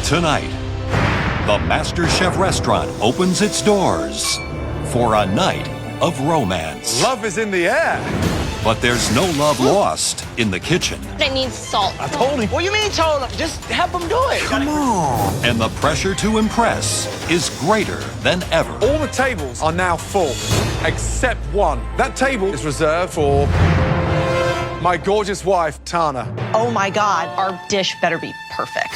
Tonight, the MasterChef restaurant opens its doors for a night of romance. Love is in the air. But there's no love lost in the kitchen. It needs salt. I told him. What do you mean told him? Just help him do it. Come on. And the pressure to impress is greater than ever. All the tables are now full, except one. That table is reserved for my gorgeous wife, Tana. Oh my God, our dish better be perfect.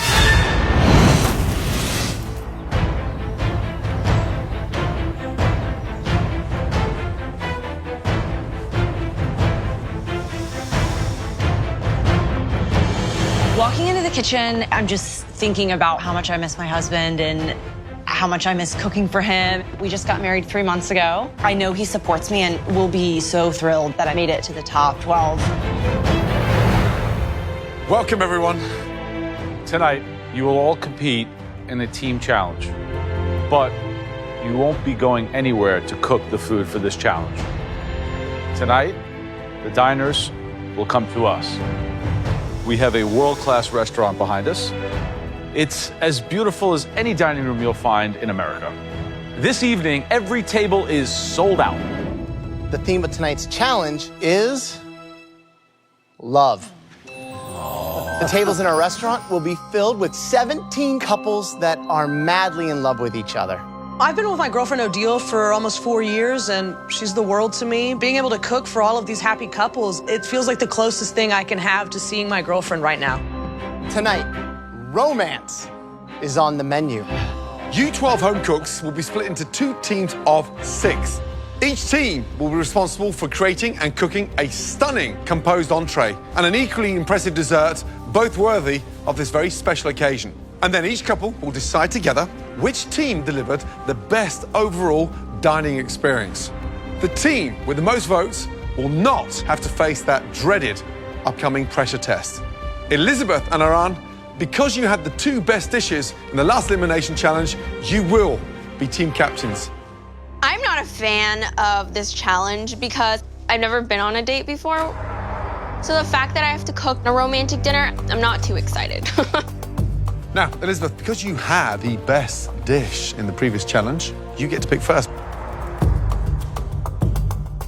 Walking into the kitchen, I'm just thinking about how much I miss my husband and how much I miss cooking for him. We just got married 3 months ago. I know he supports me and will be so thrilled that I made it to the top 12. Welcome, everyone. Tonight, you will all compete in a team challenge, but you won't be going anywhere to cook the food for this challenge. Tonight, the diners will come to us. We have a world-class restaurant behind us. It's as beautiful as any dining room you'll find in America. This evening, every table is sold out. The theme of tonight's challenge is love. The tables in our restaurant will be filled with 17 couples that are madly in love with each other. I've been with my girlfriend Odile for almost 4 years, and she's the world to me. Being able to cook for all of these happy couples, it feels like the closest thing I can have to seeing my girlfriend right now. Tonight, romance is on the menu. You 12 home cooks will be split into 2 teams of 6. Each team will be responsible for creating and cooking a stunning composed entree and an equally impressive dessert, both worthy of this very special occasion. And then each couple will decide together which team delivered the best overall dining experience. The team with the most votes will not have to face that dreaded upcoming pressure test. Elizabeth and Aran, because you had the 2 best dishes in the last elimination challenge, you will be team captains. I'm not a fan of this challenge because I've never been on a date before. So the fact that I have to cook a romantic dinner, I'm not too excited. Now, Elizabeth, because you had the best dish in the previous challenge, you get to pick first.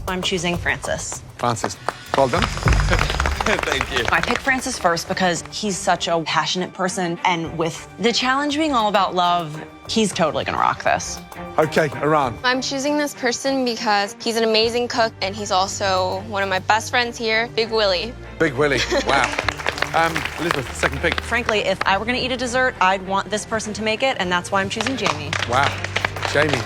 I'm choosing Francis. Francis, well done. Thank you. I picked Francis first because he's such a passionate person, and with the challenge being all about love, he's totally gonna rock this. Okay, Aran. I'm choosing this person because he's an amazing cook and he's also one of my best friends here, Big Willie. Big Willie, wow. Elizabeth, second pick. Frankly, if I were gonna eat a dessert, I'd want this person to make it, and that's why I'm choosing Jamie. Wow, Jamie.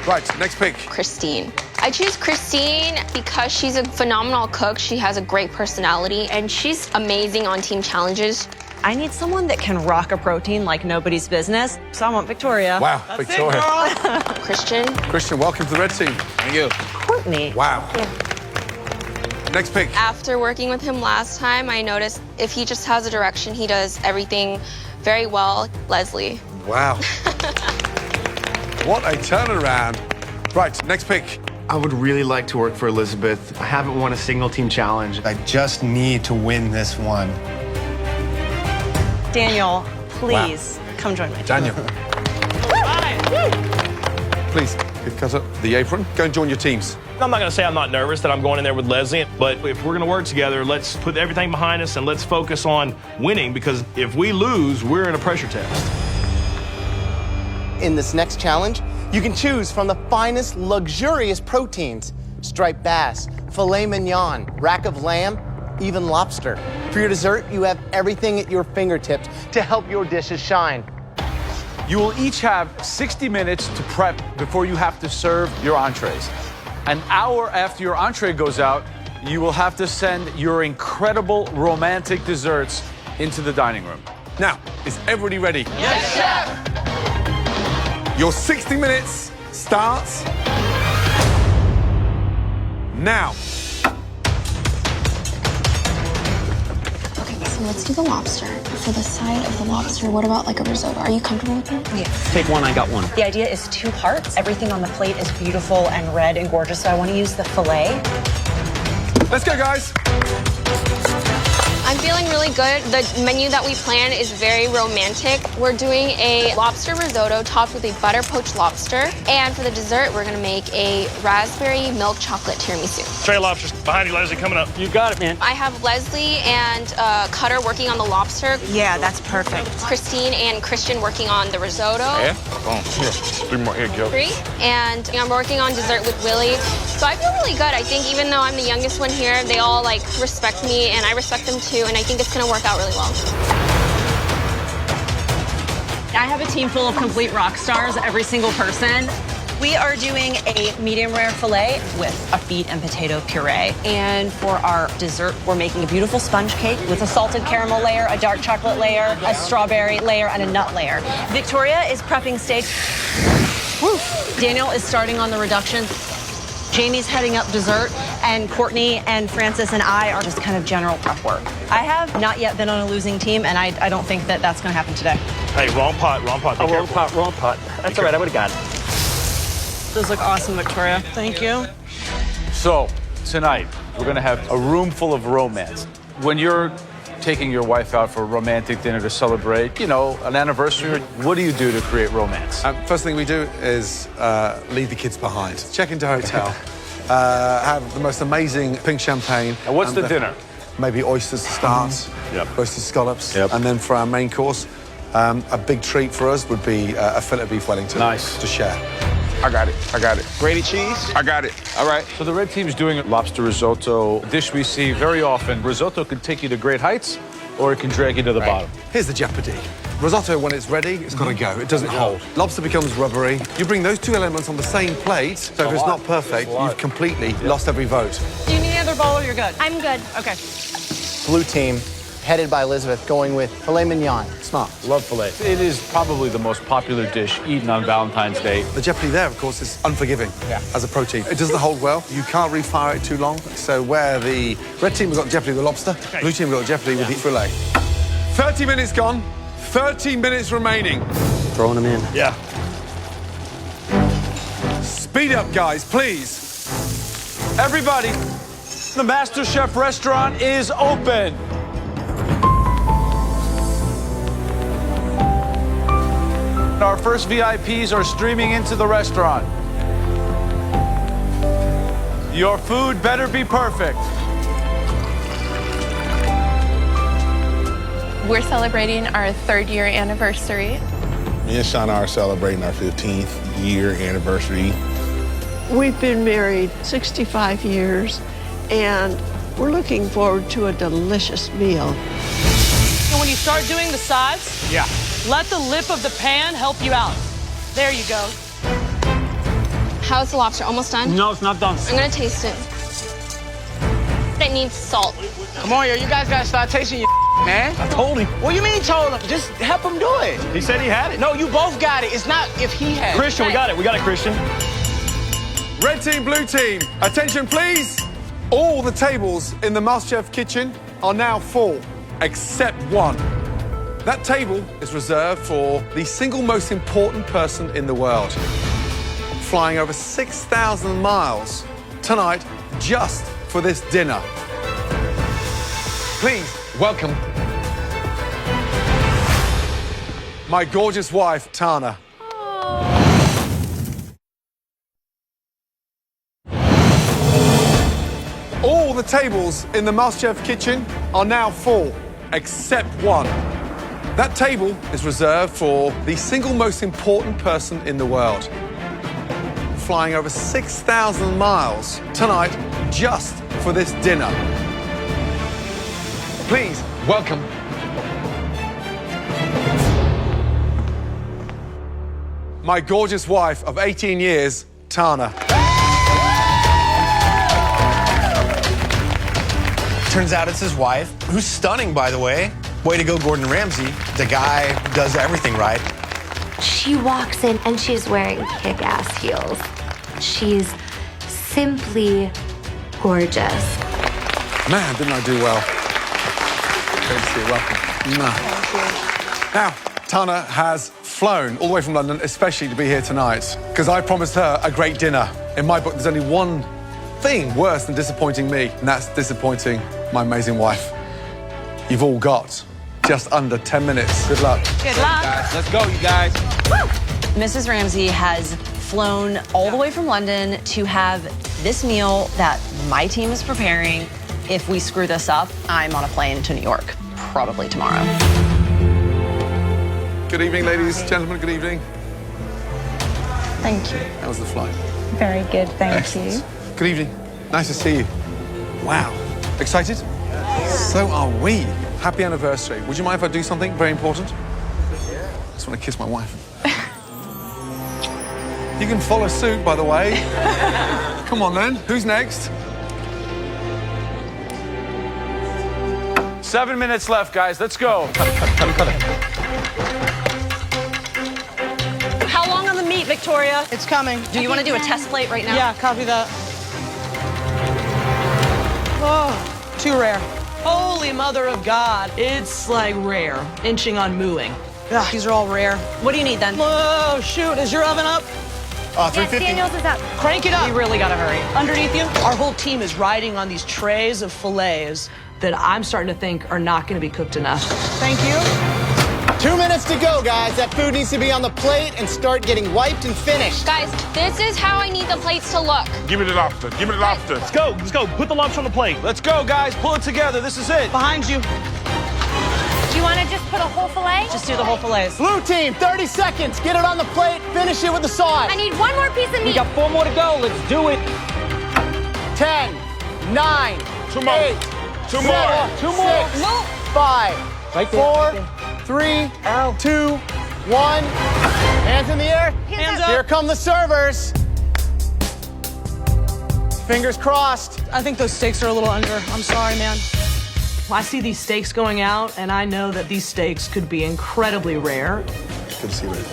Right, next pick. Christine. I choose Christine because she's a phenomenal cook. She has a great personality and she's amazing on team challenges. I need someone that can rock a protein like nobody's business, so I want Victoria. Wow, that's Victoria. Christian. Christian, welcome to the red team. Thank you. Courtney. Wow. Yeah. Next pick. After working with him last time, I noticed if he just has a direction, he does everything very well. Leslie. Wow. What a turnaround. Right, next pick. I would really like to work for Elizabeth. I haven't won a single team challenge. I just need to win this one. Daniel, please come join my team. Daniel. Please, you've cut up the apron. Go and join your teams. I'm not going to say I'm not nervous that I'm going in there with Leslie, but if we're going to work together, let's put everything behind us and let's focus on winning, because if we lose, we're in a pressure test. In this next challenge, you can choose from the finest, luxurious proteins: striped bass, filet mignon, rack of lamb, even lobster. For your dessert, you have everything at your fingertips to help your dishes shine. You will each have 60 minutes to prep before you have to serve your entrees. An hour after your entree goes out, you will have to send your incredible romantic desserts into the dining room. Now, is everybody ready? Yes, chef. Your 60 minutes starts now. Okay, so let's do the lobster. For the side of the lobster, what about like a risotto? Are you comfortable with that? Yeah. Take one, I got one. The idea is 2 parts. Everything on the plate is beautiful and red and gorgeous, so I want to use the filet. Let's go, guys. I'm feeling really good. The menu that we plan is very romantic. We're doing a lobster risotto topped with a butter poached lobster. And for the dessert, we're gonna make a raspberry milk chocolate tiramisu. Tray of lobsters behind you, Leslie, coming up. You got it, man. I have Leslie and Cutter working on the lobster. Yeah, that's perfect. Christine and Christian working on the risotto. Yeah? Oh, here. 3 more. Here you go. 3. And I'm working on dessert with Willie. So I feel really good. I think even though I'm the youngest one here, they all like respect me and I respect them too. And I think it's gonna work out really well. I have a team full of complete rock stars, every single person. We are doing a medium rare filet with a beet and potato puree. And for our dessert, we're making a beautiful sponge cake with a salted caramel layer, a dark chocolate layer, a strawberry layer, and a nut layer. Victoria is prepping steak. Woo. Daniel is starting on the reduction. Jamie's heading up dessert, and Courtney and Francis and I are just kind of general prep work. I have not yet been on a losing team, and I don't think that that's going to happen today. Hey, wrong pot, wrong pot. Be careful. Wrong pot. That's all right, I would have got it. Those look awesome, Victoria. Thank you. So, tonight, we're gonna have a room full of romance. When you're taking your wife out for a romantic dinner to celebrate, you know, an anniversary, what do you do to create romance? First thing we do is leave the kids behind. Check into a hotel. Have the most amazing pink champagne. And what's the dinner? Maybe oysters to start. Yep. Roasted scallops. Yep. And then for our main course, a big treat for us would be a fillet beef Wellington. Nice. To share. I got it. Grated cheese? I got it. All right. So the red team's doing a lobster risotto, a dish we see very often. Risotto can take you to great heights, or it can drag you to the bottom. Here's the jeopardy. Risotto, when it's ready, it's got to go. It doesn't hold. Lobster becomes rubbery. You bring those two elements on the same plate, so if it's not perfect, you've completely lost every vote. Do you need another bowl or you're good? I'm good. Okay. Blue team, headed by Elizabeth, going with filet mignon. Smart. Love filet. It is probably the most popular dish eaten on Valentine's Day. The jeopardy there, of course, is unforgiving as a protein. It doesn't hold well. You can't refire it too long. So where the red team has got jeopardy with the lobster, blue team has got jeopardy with the filet. 30 minutes gone, 30 minutes remaining. Throwing them in. Yeah. Speed up, guys, please. Everybody, the MasterChef restaurant is open. Our first VIPs are streaming into the restaurant. Your food better be perfect. We're celebrating our 3rd year anniversary. Me and Shauna are celebrating our 15th year anniversary. We've been married 65 years, and we're looking forward to a delicious meal. And when you start doing the sides, let the lip of the pan help you out. There you go. How's the lobster? Almost done? No, it's not done. I'm gonna taste it. It needs salt. Come on, yo, you guys gotta start tasting your man. I told him. What do you mean told him? Just help him do it. He said he had it. No, you both got it. It's not if he had it. Christian, we got it. We got it, Christian. Red team, blue team, attention please. All the tables in the MasterChef kitchen are now full, except one. That table is reserved for the single most important person in the world, flying over 6,000 miles tonight just for this dinner. Please welcome my gorgeous wife, Tana. All the tables in the MasterChef kitchen are now full, except one. That table is reserved for the single most important person in the world, flying over 6,000 miles tonight just for this dinner. Please welcome my gorgeous wife of 18 years, Tana. Turns out it's his wife, who's stunning, by the way. Way to go, Gordon Ramsay. The guy does everything right. She walks in and she's wearing kick-ass heels. She's simply gorgeous. Man, didn't I do well? Great to see you. Welcome. Now, Tana has flown all the way from London, especially to be here tonight, because I promised her a great dinner. In my book, there's only one thing worse than disappointing me, and that's disappointing my amazing wife. You've all got just under 10 minutes. Good luck. Good luck. Guys, let's go, you guys. Mrs. Ramsey has flown all the way from London to have this meal that my team is preparing. If we screw this up, I'm on a plane to New York, probably tomorrow. Good evening, ladies, gentlemen, good evening. Thank you. How was the flight? Very good, thank Excellent. you. Good evening. Nice to see you. Wow. Excited? So are we. Happy anniversary. Would you mind if I do something very important? I just want to kiss my wife. You can follow suit, by the way. Come on, then. Who's next? 7 minutes left, guys. Let's go. How long on the meat, Victoria? It's coming. Do you want to do a test plate right now? Yeah, copy that. Oh, too rare. Holy mother of God. It's like rare, inching on mooing. Ugh, these are all rare. What do you need then? Whoa, shoot, is your oven up? 350. Yes, Daniel's is up. Crank it up. We really gotta hurry. Underneath you, our whole team is riding on these trays of fillets that I'm starting to think are not gonna be cooked enough. Thank you. 2 minutes to go, guys. That food needs to be on the plate and start getting wiped and finished. Guys, this is how I need the plates to look. Give me the lobster. Give me the lobster. Let's go. Let's go. Put the lobster on the plate. Let's go, guys. Pull it together. This is it. Behind you. Do you want to just put a whole fillet? Just do the whole fillets. Blue team, 30 seconds. Get it on the plate. Finish it with the sauce. I need one more piece of meat. We got 4 more to go. Let's do it. 10, 9, 2 more. 8, 2 more. 2 more. 6, 5, Right there, 4, right there. 3, 2, 1. Hands in the air. Hands up. Here come the servers. Fingers crossed. I think those steaks are a little under. I'm sorry, man. I see these steaks going out, and I know that these steaks could be incredibly rare Good to see you, Ray.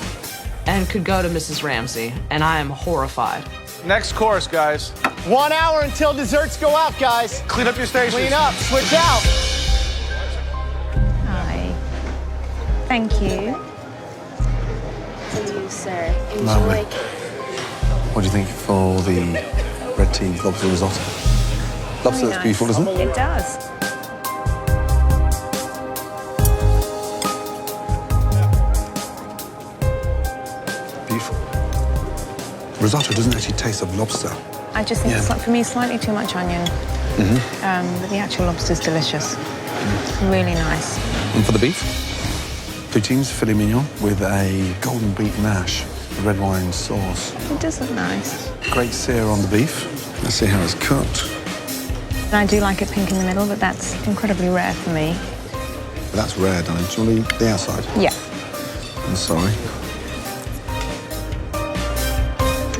and could go to Mrs. Ramsey, and I am horrified. Next course, guys. 1 hour until desserts go out, guys. Clean up your stations. Clean up. Switch out. Hi. Thank you. To you, sir. Lovely. Enjoy. What do you think for the red tea lobster risotto? Lobster, Very that's beautiful, nice. isn't it? It does. Beautiful. Risotto doesn't actually taste of lobster. I just think Yeah. it's, for me, slightly too much onion. But the actual lobster's delicious. It's really nice. And for the beef, two teams, filet mignon with a golden beet mash, red wine sauce. It does look nice. Great sear on the beef. Let's see how it's cooked. I do like it pink in the middle, but that's incredibly rare for me. But that's rare, darling. Do you want to eat the outside? Yeah. I'm sorry.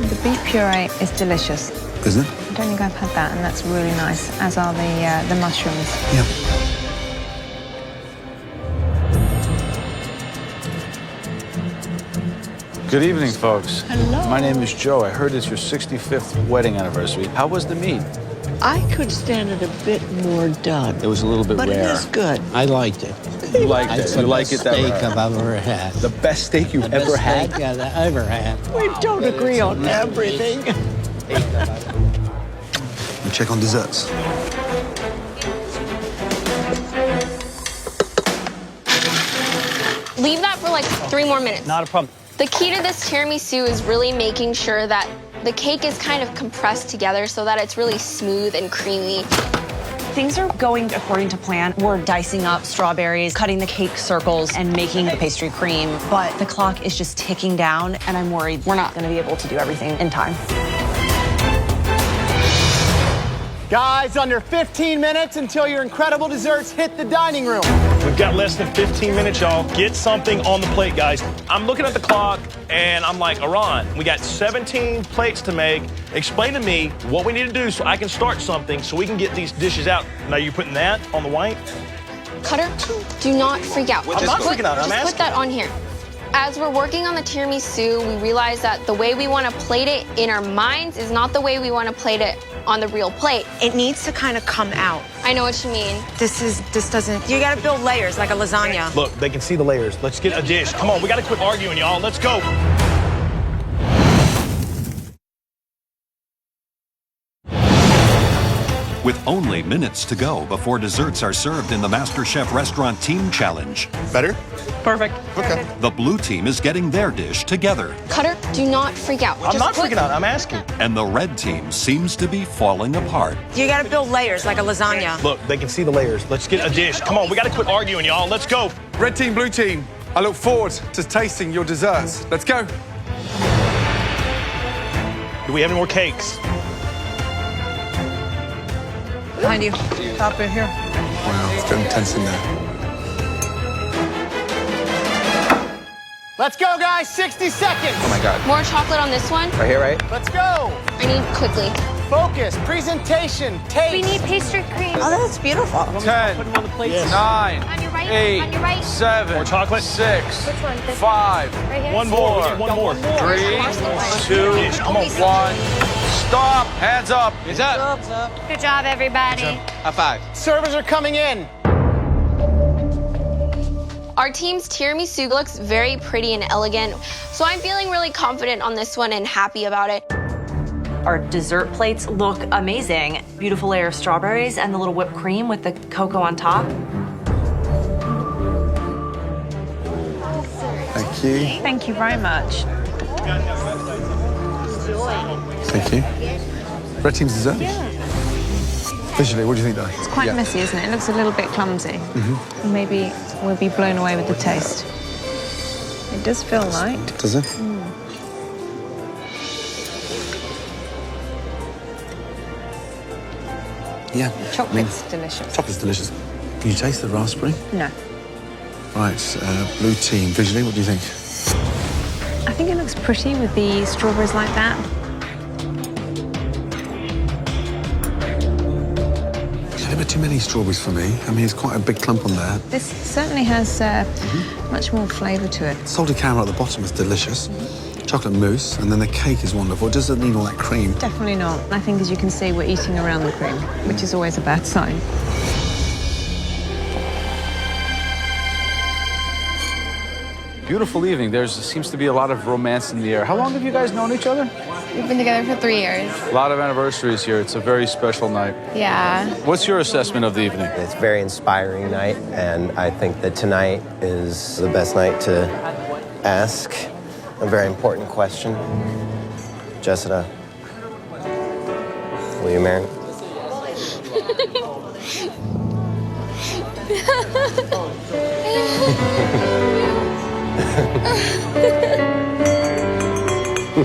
The beef puree is delicious. Is it? I don't think I've had that, and that's really nice, as are the mushrooms. Yeah. Good evening, folks. Hello. My name is Joe. I heard it's your 65th wedding anniversary. How was the meat? I could stand it a bit more done. It was a little bit But rare. it is good. I liked it. You liked it. It's You the like best it that steak rare. I've ever had. The best steak you've ever had? Steak I've ever had. We don't agree on everything. And check on desserts. Leave that for like 3 more minutes. Not a problem. The key to this tiramisu is really making sure that the cake is kind of compressed together so that it's really smooth and creamy. Things are going according to plan. We're dicing up strawberries, cutting the cake circles, and making the pastry cream. But the clock is just ticking down, and I'm worried we're not going to be able to do everything in time. Guys, under 15 minutes until your incredible desserts hit the dining room. We've got less than 15 minutes, y'all. Get something on the plate, guys. I'm looking at the clock, and I'm like, Iran, we got 17 plates to make. Explain to me what we need to do so I can start something so we can get these dishes out. Now, you're putting that on the white? Cutter, do not freak out. I'm not freaking out, I'm Just asking. put that on here. As we're working on the tiramisu, we realize that the way we want to plate it in our minds is not the way we want to plate it on the real plate. It needs to kind of come out. I know what you mean. This doesn't, you got to build layers like a lasagna. Look, they can see the layers. Let's get a dish. Come on, we got to quit arguing, y'all. Let's go. With only minutes to go before desserts are served in the MasterChef Restaurant Team Challenge. Better? Perfect. Okay. The blue team is getting their dish together. Cutter, do not freak out. I'm not freaking out. I'm asking. And the red team seams to be falling apart. You gotta build layers like a lasagna. Look, they can see the layers. Let's get a dish. Come on, we gotta quit arguing, y'all. Let's go. Red team, blue team, I look forward to tasting your desserts. Let's go. Do we have any more cakes? Behind you. Top in here. Wow, it's getting tense in there. Let's go, guys. 60 seconds. Oh my God. More chocolate on this one. Right here, right? Let's go. I need quickly. Focus. Presentation. Taste. We need pastry cream. Oh, that's beautiful. 10, 9, On your right. 8, On your right. 7, More chocolate? 6, Which one? This 5, Right here? One more. We need one more. 3, 2, Dish. Come on. 1. Stop. Hands up. It's up. Good job, everybody. High five. Servers are coming in. Our team's tiramisu looks very pretty and elegant, so I'm feeling really confident on this one and happy about it. Our dessert plates look amazing. Beautiful layer of strawberries and the little whipped cream with the cocoa on top. Thank you. Thank you very much. Thank you. Red team's dessert? Visually, what do you think, Danny? It's quite messy, isn't it? It looks a little bit clumsy. Maybe we'll be blown away with the taste. It does feel light. Does it? Yeah. Chocolate's delicious. Chocolate's delicious. Can you taste the raspberry? No. Right, blue team. Visually, what do you think? I think it looks pretty with the strawberries like that. A little bit too many strawberries for me. I mean, it's quite a big clump on there. This certainly has much more flavour to it. Salted caramel at the bottom is delicious. Chocolate mousse, and then the cake is wonderful. It doesn't need all that cream. Definitely not. I think, as you can see, we're eating around the cream, which is always a bad sign. Beautiful evening. There seems to be a lot of romance in the air. How long have you guys known each other? We've been together for 3 years. A lot of anniversaries here. It's a very special night. Yeah. What's your assessment of the evening? It's a very inspiring night, and I think that tonight is the best night to ask a very important question. Jessica, will you marry me?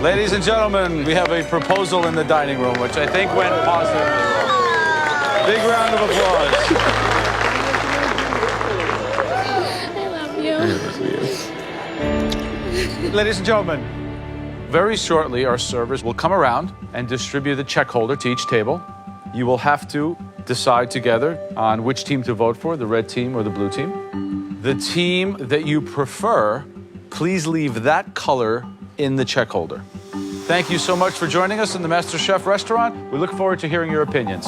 Ladies and gentlemen, we have a proposal in the dining room, which I think went positively well. Big round of applause. I love you. Ladies and gentlemen, very shortly our servers will come around and distribute the check holder to each table. You will have to decide together on which team to vote for, the red team or the blue team. The team that you prefer, please leave that color in the check holder. Thank you so much for joining us in the MasterChef restaurant. We look forward to hearing your opinions.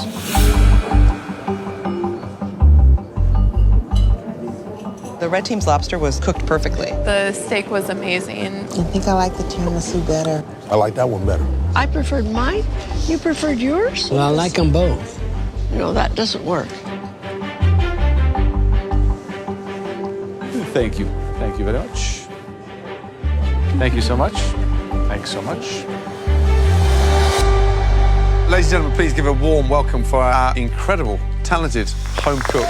The red team's lobster was cooked perfectly. The steak was amazing. I think I like the tiramisu better. I like that one better. I preferred mine. You preferred yours? Well, I like them both. No, that doesn't work. Thank you. Thank you very much. Thank you so much. Thanks so much. Ladies and gentlemen, please give a warm welcome for our incredible, talented home cooks.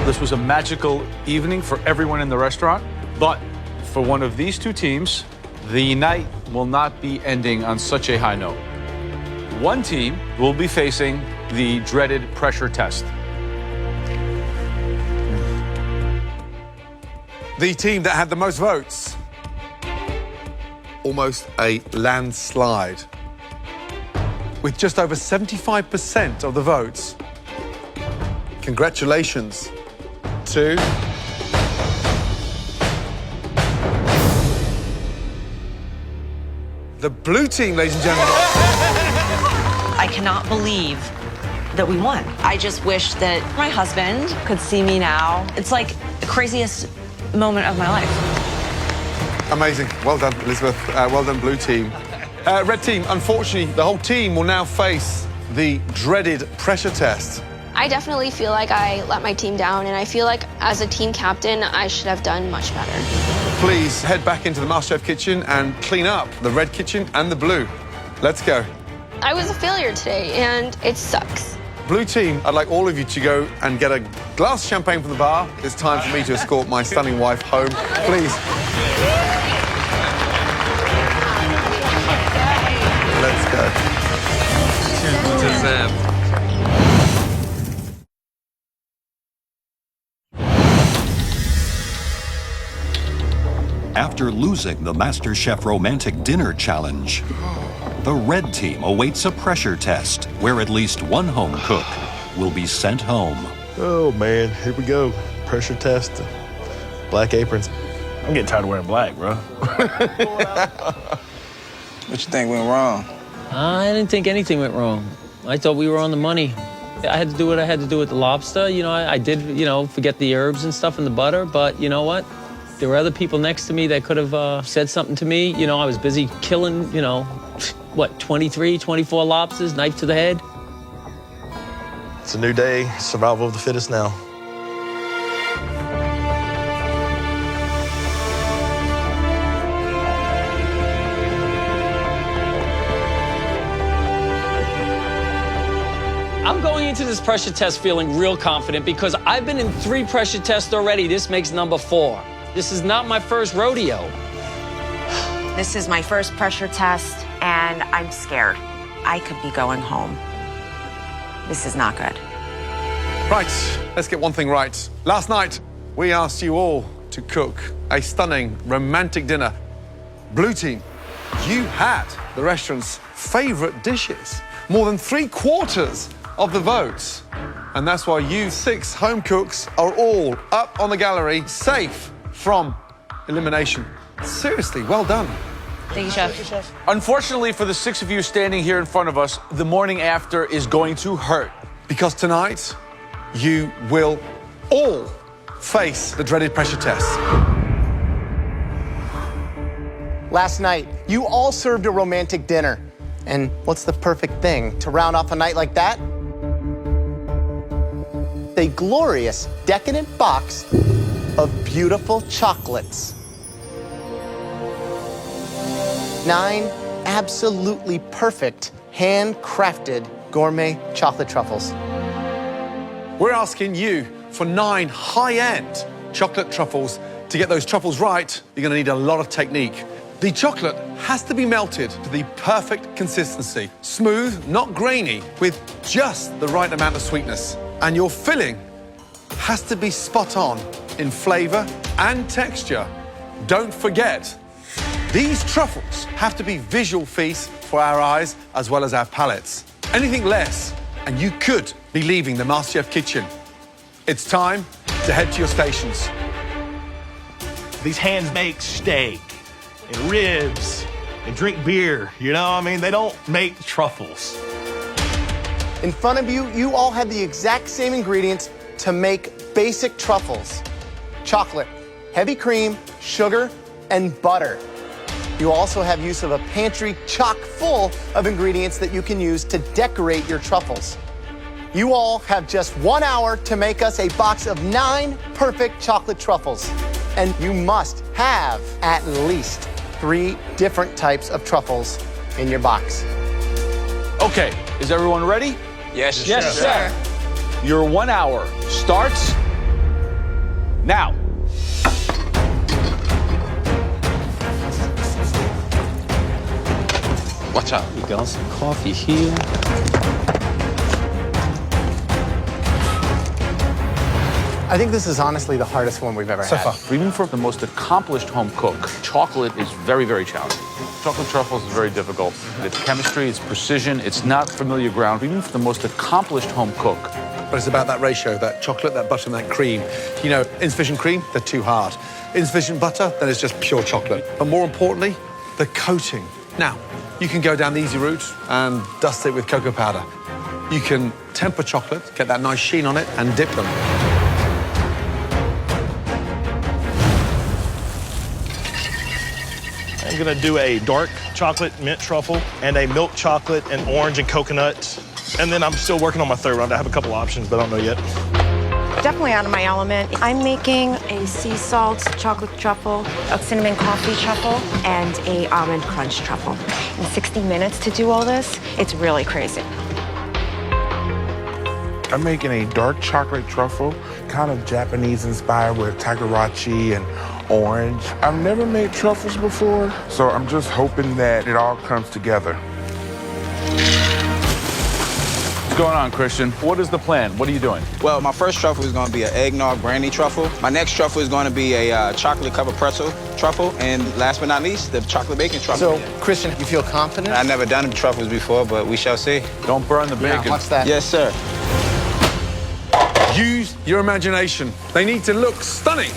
This was a magical evening for everyone in the restaurant, but for one of these two teams, the night will not be ending on such a high note. One team will be facing the dreaded pressure test. The team that had the most votes. Almost a landslide. With just over 75% of the votes. Congratulations to the blue team, ladies and gentlemen. I cannot believe that we won. I just wish that my husband could see me now. It's like the craziest moment of my life. Amazing. Well done, Elizabeth. Well done, blue team. Red team, unfortunately, the whole team will now face the dreaded pressure test. I definitely feel like I let my team down, and I feel like as a team captain, I should have done much better. Please head back into the MasterChef kitchen and clean up the red kitchen and the blue. Let's go. I was a failure today, and it sucks. Blue team, I'd like all of you to go and get a glass of champagne from the bar. It's time for me to escort my stunning wife home. Please. Let's go. Cheers to Zeb. After losing the MasterChef Romantic Dinner Challenge, the red team awaits a pressure test where at least one home cook will be sent home. Oh man, here we go. Pressure test, black aprons. I'm getting tired of wearing black, bro. What you think went wrong? I didn't think anything went wrong. I thought we were on the money. I had to do what I had to do with the lobster. You know, I did, forget the herbs and stuff in the butter, but you know what? There were other people next to me that could have said something to me. You know, I was busy killing, 23, 24 lobsters, knife to the head. It's a new day, survival of the fittest now. I'm going into this pressure test feeling real confident because I've been in 3 pressure tests already. This makes number 4. This is not my first rodeo. This is my first pressure test, and I'm scared. I could be going home. This is not good. Right, let's get one thing right. Last night, we asked you all to cook a stunning romantic dinner. Blue team, you had the restaurant's favorite dishes. More than 3/4 of the votes. And that's why you 6 home cooks are all up on the gallery, safe from elimination. Seriously, well done. Thank you, Chef. Unfortunately for the 6 of you standing here in front of us, the morning after is going to hurt. Because tonight, you will all face the dreaded pressure test. Last night, you all served a romantic dinner. And what's the perfect thing to round off a night like that? A glorious, decadent box of beautiful chocolates. 9 absolutely perfect, handcrafted gourmet chocolate truffles. We're asking you for 9 high-end chocolate truffles. To get those truffles right, you're going to need a lot of technique. The chocolate has to be melted to the perfect consistency. Smooth, not grainy, with just the right amount of sweetness. And your filling has to be spot on in flavor and texture. Don't forget, these truffles have to be visual feasts for our eyes as well as our palates. Anything less, and you could be leaving the MasterChef kitchen. It's time to head to your stations. These hands make steak and ribs and drink beer, you know? I mean, they don't make truffles. In front of you, you all have the exact same ingredients to make basic truffles. Chocolate, heavy cream, sugar, and butter. You also have use of a pantry chock full of ingredients that you can use to decorate your truffles. You all have just 1 hour to make us a box of 9 perfect chocolate truffles. And you must have at least 3 different types of truffles in your box. Okay, is everyone ready? Yes, Yes, sir. Your 1 hour starts now. Watch out. We got some coffee here. I think this is honestly the hardest one we've ever had. Even for the most accomplished home cook, chocolate is very, very challenging. Chocolate truffles is very difficult. It's chemistry, it's precision, it's not familiar ground, even for the most accomplished home cook. But it's about that ratio, that chocolate, that butter, and that cream. You know, insufficient cream, they're too hard. Insufficient butter, then it's just pure chocolate. But more importantly, the coating. Now, you can go down the easy route and dust it with cocoa powder. You can temper chocolate, get that nice sheen on it, and dip them. I'm gonna do a dark chocolate mint truffle and a milk chocolate and orange and coconut. And then I'm still working on my third round. I have a couple options, but I don't know yet. Definitely out of my element. I'm making a sea salt chocolate truffle, a cinnamon coffee truffle, and a almond crunch truffle. In 60 minutes to do all this, it's really crazy. I'm making a dark chocolate truffle, kind of Japanese inspired with takarachi and orange. I've never made truffles before, so I'm just hoping that it all comes together. What's going on, Christian? What is the plan? What are you doing? Well, my first truffle is going to be an eggnog brandy truffle. My next truffle is going to be a chocolate covered pretzel truffle. And last but not least, the chocolate bacon truffle. So, Christian, you feel confident? I've never done truffles before, but we shall see. Don't burn the bacon. Yeah, watch that. Yes, sir. Use your imagination. They need to look stunning.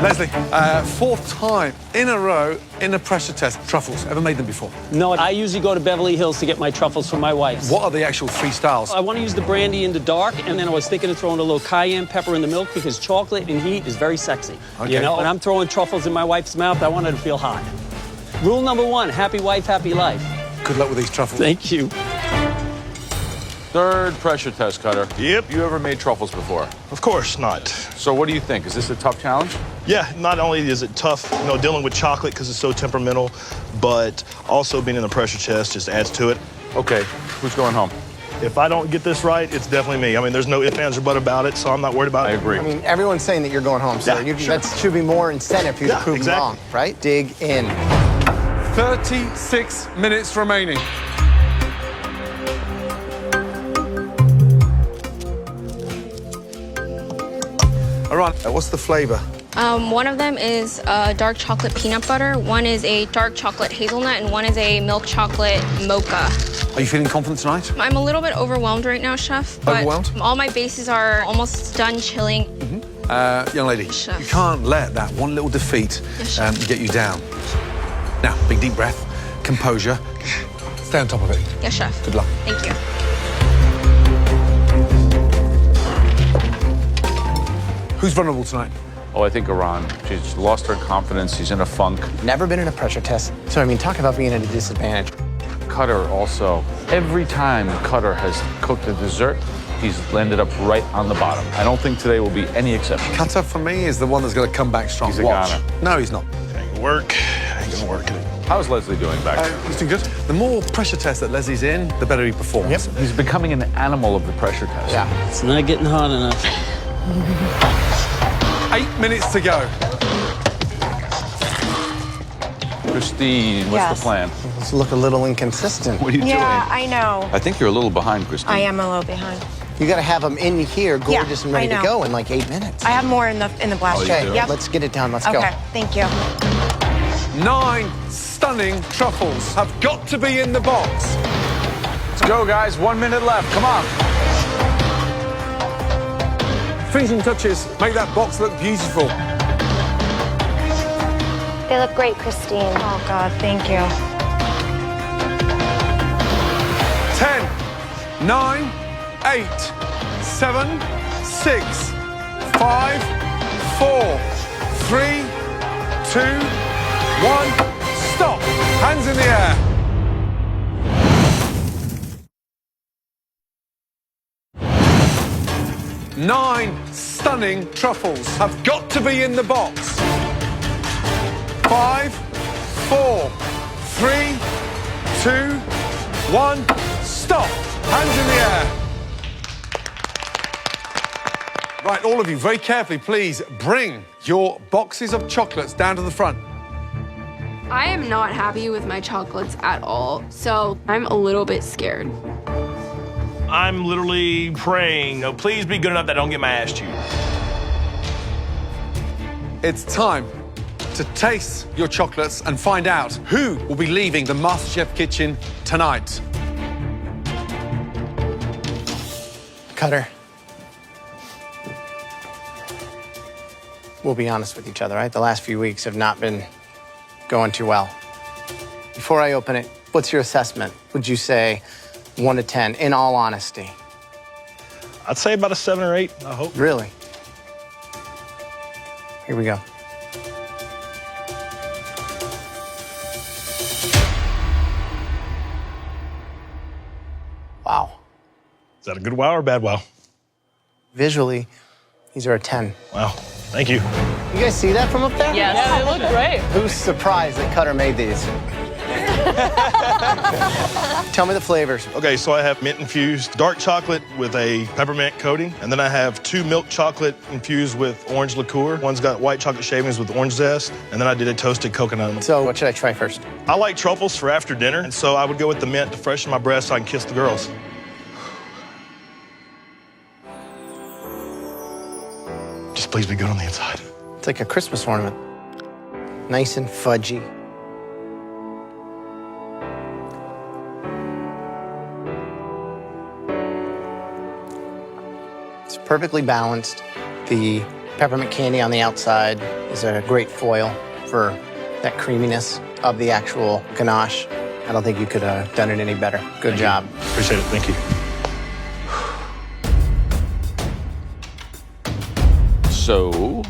Leslie, fourth time in a row in a pressure test. Truffles, ever made them before? No, I usually go to Beverly Hills to get my truffles for my wife. What are the actual three styles? I want to use the brandy in the dark, and then I was thinking of throwing a little cayenne pepper in the milk because chocolate and heat is very sexy. Okay. You know, and I'm throwing truffles in my wife's mouth. I want her to feel hot. Rule number one, happy wife, happy life. Good luck with these truffles. Thank you. Third pressure test, Cutter. Yep. You ever made truffles before? Of course not. So what do you think? Is this a tough challenge? Yeah, not only is it tough, you know, dealing with chocolate because it's so temperamental, but also being in the pressure test just adds to it. Okay, who's going home? If I don't get this right, it's definitely me. I mean, there's no ifs, ands, or buts about it, so I'm not worried about it. I agree. I mean, everyone's saying that you're going home, so Yeah, sure. that should be more incentive for you to prove them exactly. wrong, right? Dig in. 36 minutes remaining. All right, what's the flavor? One of them is dark chocolate peanut butter, one is a dark chocolate hazelnut, and one is a milk chocolate mocha. Are you feeling confident tonight? I'm a little bit overwhelmed right now, Chef. But Overwhelmed? all my bases are almost done chilling. Young lady, Chef. you can't let that one little defeat Yes, Chef. get you down. Now, big deep breath, composure. Stay on top of it. Yes, Chef. Good luck. Thank you. Who's vulnerable tonight? Oh, I think Iran. She's lost her confidence. She's in a funk. Never been in a pressure test. So, I mean, talk about being at a disadvantage. Cutter also. Every time Cutter has cooked a dessert, he's landed up right on the bottom. I don't think today will be any exception. Cutter, for me, is the one that's going to come back strong. He's a Watch. goner. No, he's not. Ain't gonna work. Ain't gonna work. How's Leslie doing back there? He's doing good. The more pressure tests that Leslie's in, the better he performs. Yep. He's becoming an animal of the pressure test. Yeah. It's not getting hot enough. 8 minutes to go. Christine, what's Yes. the plan? These look a little inconsistent. What are you doing? Yeah, I know. I think you're a little behind, Christine. I am a little behind. You got to have them in here, gorgeous and ready I to know. go in like 8 minutes. I have more in the blast. Oh, you Okay, do? Yep. let's get it done. Let's go. Okay, thank you. 9 stunning truffles have got to be in the box. Let's go, guys. 1 minute left. Come on. Finishing touches make that box look beautiful. They look great, Christine. Oh, God, thank you. 10, 9, 8, 7, 6, 5, 4, 3, 2, 1. Stop. Hands in the air. Nine stunning truffles have got to be in the box. 5, 4, 3, 2, 1. Stop. Hands in the air. Right, all of you, very carefully, please bring your boxes of chocolates down to the front. I am not happy with my chocolates at all, so I'm a little bit scared. I'm literally praying, oh, please be good enough that I don't get my ass chewed. It's time to taste your chocolates and find out who will be leaving the MasterChef kitchen tonight. Cutter. We'll be honest with each other, right? The last few weeks have not been going too well. Before I open it, what's your assessment? Would you say 1 to 10, in all honesty? I'd say about a 7 or 8, I hope. Really? Here we go. Is that a good wow or a bad wow? Visually, these are a 10. Wow, thank you. You guys see that from up there? Yes. Yeah, they look great. Who's surprised that Cutter made these? Tell me the flavors. Okay, so I have mint infused dark chocolate with a peppermint coating, and then I have 2 milk chocolate infused with orange liqueur. One's got white chocolate shavings with orange zest, and then I did a toasted coconut. So what should I try first? I like truffles for after dinner, and so I would go with the mint to freshen my breath so I can kiss the girls. Just please be good on the inside. It's like a Christmas ornament. Nice and fudgy. It's perfectly balanced. The peppermint candy on the outside is a great foil for that creaminess of the actual ganache. I don't think you could have done it any better. Good job. Appreciate it, thank you. So,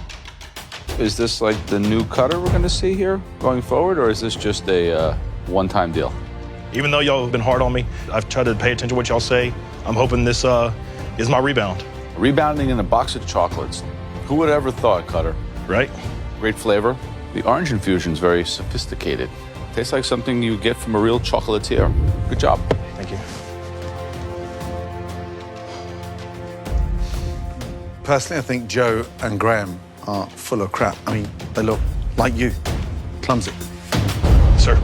is this like the new Cutter we're gonna see here going forward, or is this just a one-time deal? Even though y'all have been hard on me, I've tried to pay attention to what y'all say. I'm hoping this is my rebound. Rebounding in a box of chocolates. Who would have ever thought, Cutter? Right? Great flavor. The orange infusion's very sophisticated. Tastes like something you get from a real chocolatier. Good job. Thank you. Personally, I think Joe and Graham are full of crap. I mean, they look like you. Clumsy. Sir.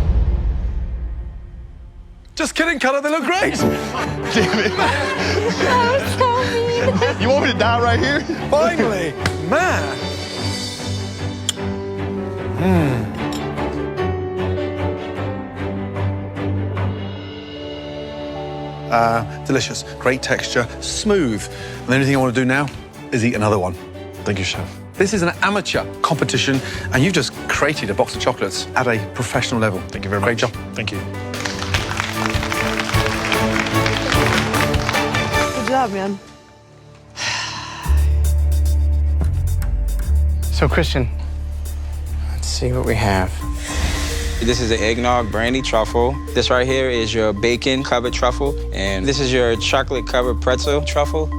Just kidding, Cutter, they look great. Damn it. That was so mean. You want me to die right here? Finally. Man. Delicious. Great texture. Smooth. And the only thing I want to do now is eat another one. Thank you, Chef. This is an amateur competition, and you've just created a box of chocolates at a professional level. Thank you very much. Great job. Thank you. Good job, man. So, Christian, let's see what we have. This is the eggnog brandy truffle. This right here is your bacon covered truffle. And this is your chocolate covered pretzel truffle.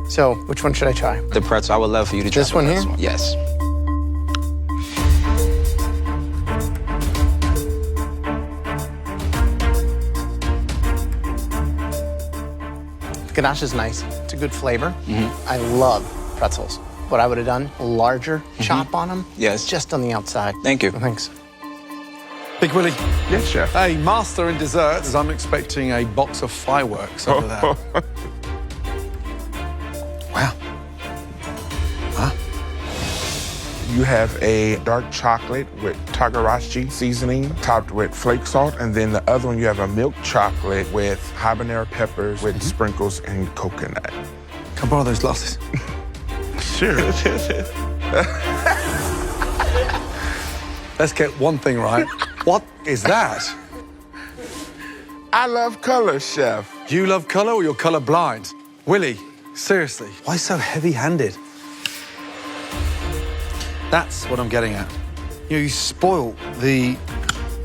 So, which one should I try? The pretzel. I would love for you to try this one here? Yes. The ganache is nice. It's a good flavor. I love pretzels. What I would have done, a larger chop on them. Yes. Just on the outside. Thank you. Thanks. Big Willie. Yes, Chef. Hey, master in desserts. I'm expecting a box of fireworks over there. Wow. Huh? You have a dark chocolate with Tagarachi seasoning topped with flake salt, and then the other one you have a milk chocolate with habanero peppers with sprinkles and coconut. Can I borrow those glasses? Sure. Let's get one thing right. What is that? I love color, Chef. You love color or you're color blind? Willie, seriously, why so heavy-handed? That's what I'm getting at. You know, you spoil the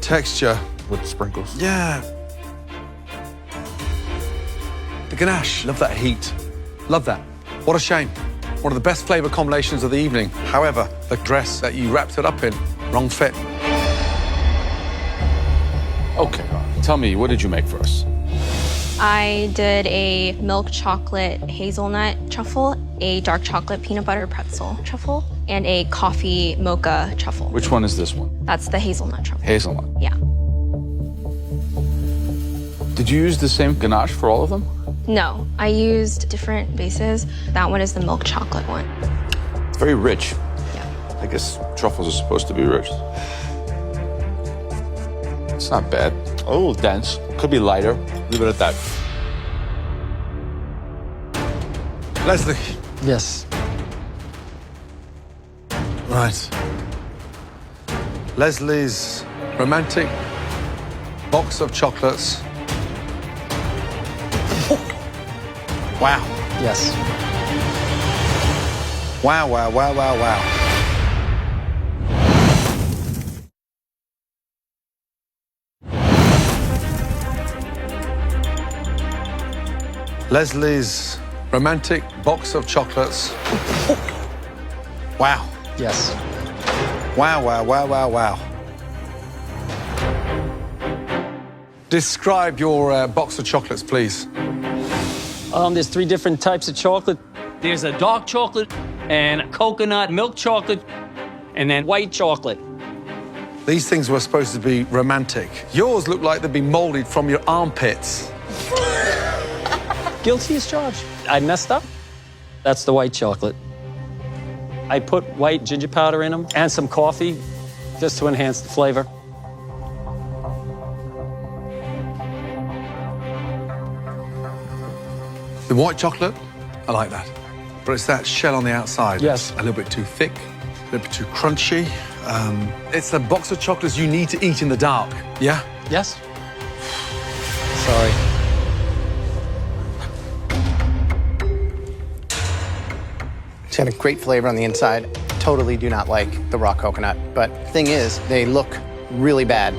texture. With sprinkles. Yeah. The ganache, love that heat. Love that. What a shame. One of the best flavor combinations of the evening. However, the dress that you wrapped it up in, wrong fit. Okay, tell me, what did you make for us? I did a milk chocolate hazelnut truffle, a dark chocolate peanut butter pretzel truffle, and a coffee mocha truffle. Which one is this one? That's the hazelnut truffle. Hazelnut. Yeah. Did you use the same ganache for all of them? No, I used different bases. That one is the milk chocolate one. It's very rich. Yeah. I guess truffles are supposed to be rich. It's not bad. A little dense. Could be lighter. Leave it at that. Leslie. Yes. Right. Leslie's romantic box of chocolates. Wow. Yes. Wow, wow, wow, wow, wow. Leslie's romantic box of chocolates. Wow. Yes. Wow, wow, wow, wow, wow. Describe your box of chocolates, please. There's 3 different types of chocolate. There's a dark chocolate and coconut milk chocolate and then white chocolate. These things were supposed to be romantic. Yours look like they've been molded from your armpits. Guilty as charged. I messed up. That's the white chocolate. I put white ginger powder in them and some coffee just to enhance the flavor. The white chocolate, I like that. But it's that shell on the outside. Yes. It's a little bit too thick, a little bit too crunchy. It's a box of chocolates you need to eat in the dark. Yeah? Yes. Sorry. It's got a great flavor on the inside. Totally do not like the raw coconut. But thing is, they look really bad.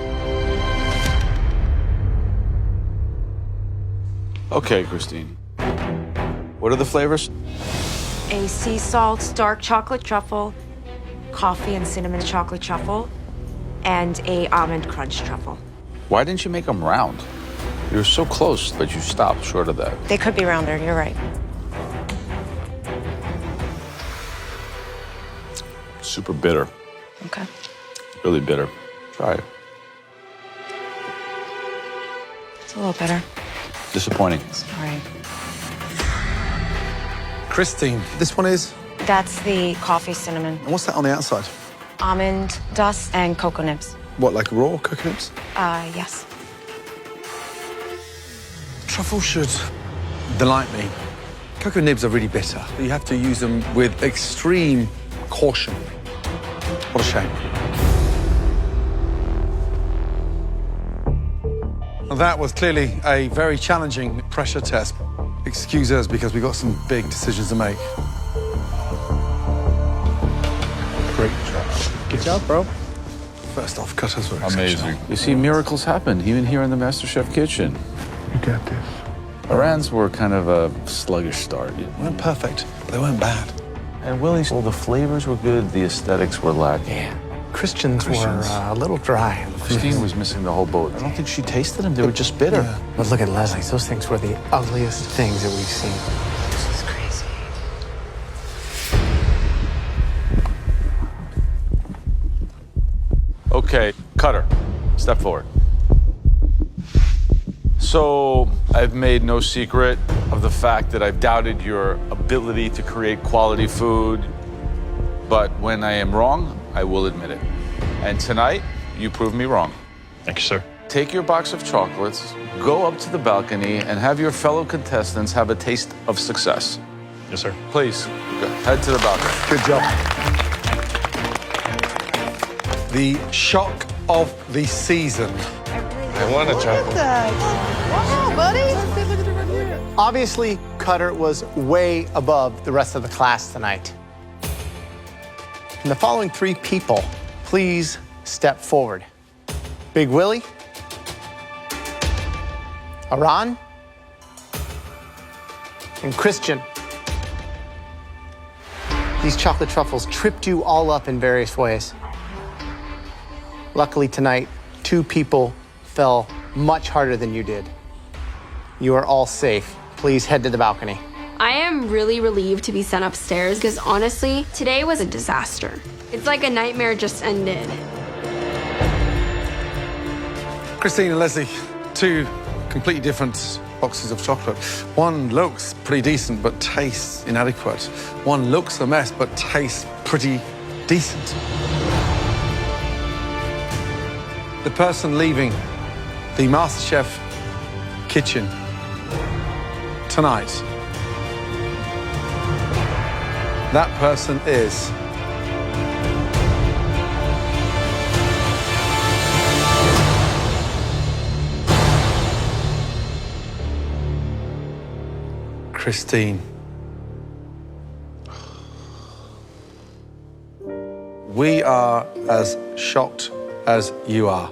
Okay, Christine. What are the flavors? A sea salt dark chocolate truffle, coffee and cinnamon chocolate truffle, and a almond crunch truffle. Why didn't you make them round? You were so close, but you stopped short of that. They could be rounder, you're right. Super bitter. Okay. Really bitter. Try it. It's a little better. Disappointing. All right. Christine, this one is? That's the coffee cinnamon. And what's that on the outside? Almond dust and cocoa nibs. What, like raw cocoa nibs? Yes. Truffle should delight me. Cocoa nibs are really bitter. You have to use them with extreme caution. What a shame. Well, that was clearly a very challenging pressure test. Excuse us because we've got some big decisions to make. Great job. Good job, bro. First off, cutters were Amazing. You see, miracles happen, even here in the MasterChef kitchen. You got this. Iran's were kind of a sluggish start. They weren't perfect, but they weren't bad. And Willie's, well, the flavors were good, the aesthetics were lacking. Yeah. Christians were a little dry. Christine was missing the whole boat. I don't think she tasted them. They were just bitter. Yeah. But look at Leslie's. Those things were the ugliest things that we've seen. This is crazy. Okay, Cutter, step forward. So, I've made no secret of the fact that I've doubted your ability to create quality food. But when I am wrong, I will admit it. And tonight, you proved me wrong. Thank you, sir. Take your box of chocolates, go up to the balcony, and have your fellow contestants have a taste of success. Yes, sir. Please, go, head to the balcony. Good job. The shock of the season. I want a chocolate. Wow, buddy. Obviously, Cutter was way above the rest of the class tonight. And the following 3 people, please step forward. Big Willie, Aran, and Christian. These chocolate truffles tripped you all up in various ways. Luckily tonight, 2 people fell much harder than you did. You are all safe. Please head to the balcony. I am really relieved to be sent upstairs because honestly, today was a disaster. It's like a nightmare just ended. Christine and Leslie, 2 completely different boxes of chocolate. One looks pretty decent, but tastes inadequate. One looks a mess, but tastes pretty decent. The person leaving the MasterChef kitchen tonight, that person is Christine. We are as shocked as you are.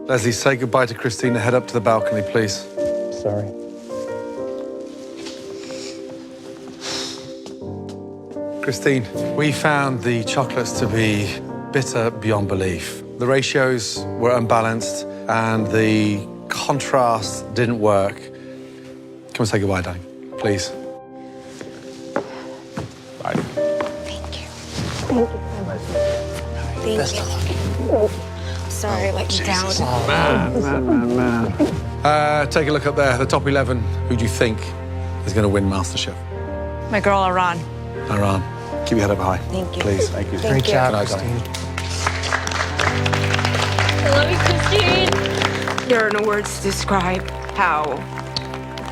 Leslie, say goodbye to Christine and head up to the balcony, please. Sorry. Christine, we found the chocolates to be bitter beyond belief. The ratios were unbalanced and the contrast didn't work. Come and say goodbye, darling, please. Bye. Thank you. Thank you so much. Thank Best you. of luck. Sorry I let you down. Take a look up there, the top 11. Who do you think is going to win MasterChef? My girl, Iran. Iran. Keep your head up high. Thank you. Please. Thank you. Great job, Good night, Christine. I love you, Christine. There are no words to describe how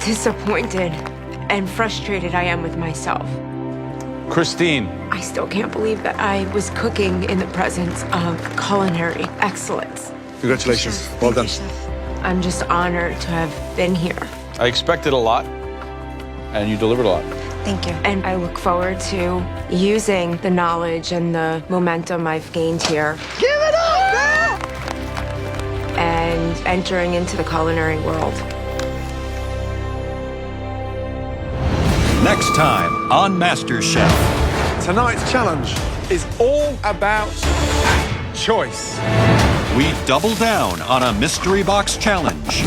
disappointed and frustrated I am with myself. Christine. I still can't believe that I was cooking in the presence of culinary excellence. Congratulations. Well done. I'm just honored to have been here. I expected a lot, and you delivered a lot. Thank you. And I look forward to using the knowledge and the momentum I've gained here. Give it up, girl! And entering into the culinary world. Next time on MasterChef. Tonight's challenge is all about choice. We double down on a mystery box challenge.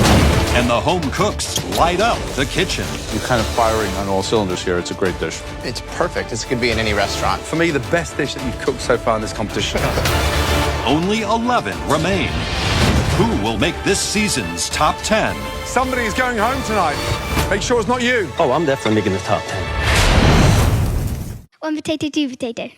And the home cooks light up the kitchen. You're kind of firing on all cylinders here. It's a great dish. It's perfect. This could be in any restaurant. For me, the best dish that you've cooked so far in this competition. Only 11 remain. Who will make this season's top 10? Somebody is going home tonight. Make sure it's not you. Oh, I'm definitely making the top 10. One potato, two potato.